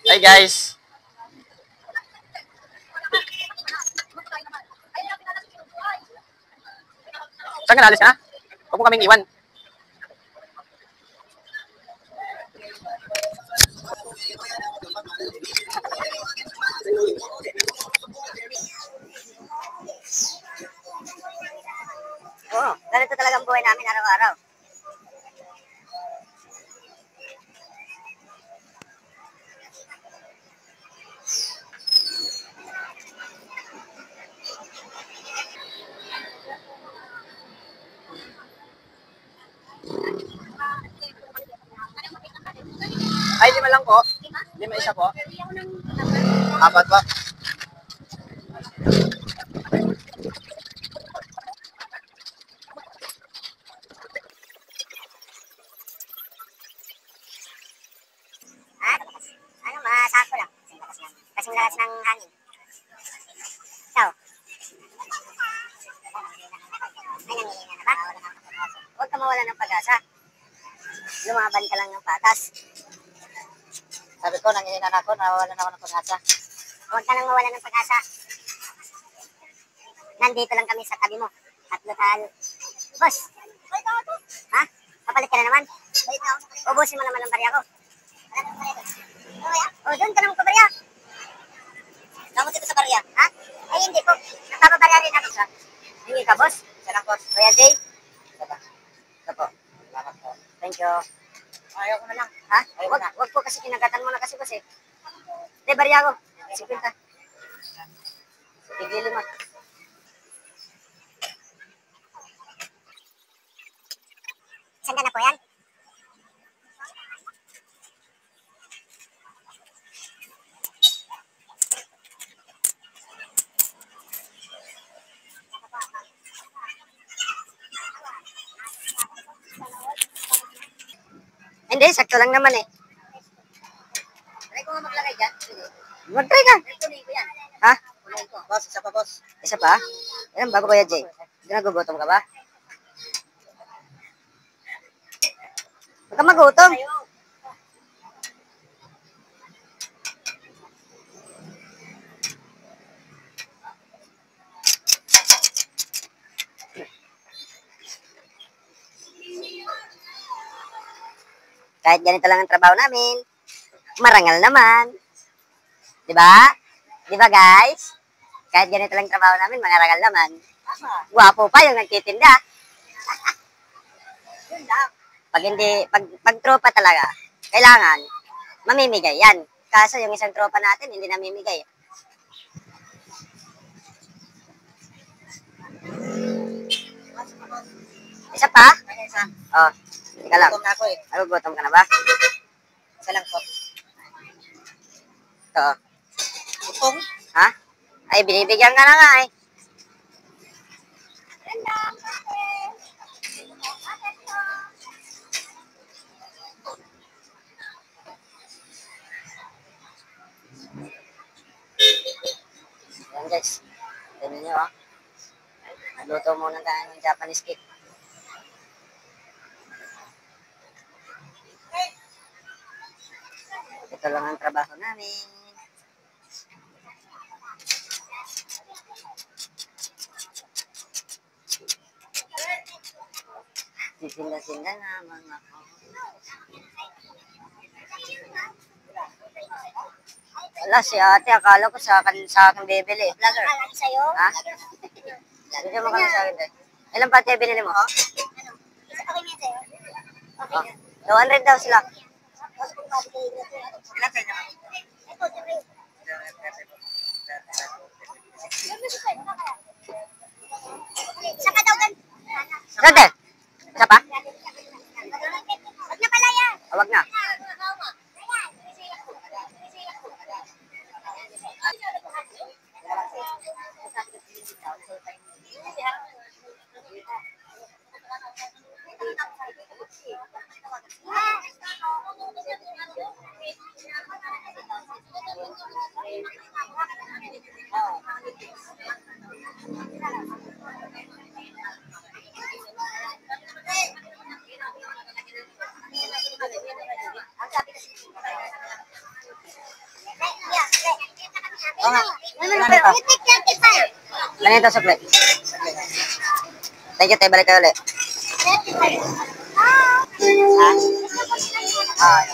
Hi guys. Saan ka nalis ha? Huwag mo kaming iwan. Oo, ganito talaga ang buhay namin araw-araw. Ay, 5 lang po. 5 isa po. 4 po. Ha? Ano, masako lang. Kasing lakas ng hangin. Ikaw? Ay, nangihina na ba? Huwag ka mawala ng pag-asa. Lumaban ka lang ng patas. Sabi ko, nangihinan ako, nawawalan ako ng pag-asa. Huwag ka nang mawala ng pag-asa. Nandito lang kami sa tabi mo. At lokal. Boss! Ha? Kapalit ka na naman. Ubusin mo naman ang barya ko. O, doon ka naman pabarya. Naman dito sa barya. Ha? Ay, hindi po. Nagpapabarya rin ako. Hindi ka, boss? Isa lang po. Kuya Jay? Ito po. Salamat po. Thank you. Ayaw ko na lang. Ha? Wag po kasi kinagatan mo na kasi, boss eh. Hindi, barya ko. 50. Sige, 5. Saan na po yan? Hindi, sakto lang naman eh. Try ko nga maglagay dyan. Sige. Mag-try ka. Tuloy ko yan. Ha? Tuloy ko. Boss, isa pa boss. Isa pa? Yan, bago Kuya Jay. Nagugutom ka ba? Huwag ka magutom. Kahit ganito lang ang trabaho namin, marangal naman. Di ba? Di ba guys? Kahit ganito lang ang trabaho namin, marangal naman. Gwapo pa yung nagtitinda. Yun lang. Pag hindi, pag tropa talaga, kailangan, mamimigay yan. Kaso yung isang tropa natin, hindi namimigay. Isa pa? Kaya isa. Oh, teka lang. Gutom na ako eh. Nagugutom ka na ba? Isa lang po. Ito. Gutom? Ha? Ay, binibigyan ka na nga eh. Yan guys. Tignan nyo ah. Nagluto muna tayo ng Japanese cake. Ito lang ang trabaho namin. Sisinda-sinda na mga ako. Wala si ate, akala ko sa akin bibili. Vlogger. Sa'yo? Ha? Hindi mo kami sa akin eh. Ilan pa tayo binili mo? Okay niya sa'yo. Oh, 200 daw sila. Ilan sa inyo? Isa pa daw gan. Sante? Isa pa? Huwag na pala yan. Wag na. Oo nga. Ano ito? Ano ito, sukli? Thank you, tayo. Balik kayo ulit. Ha? Ah.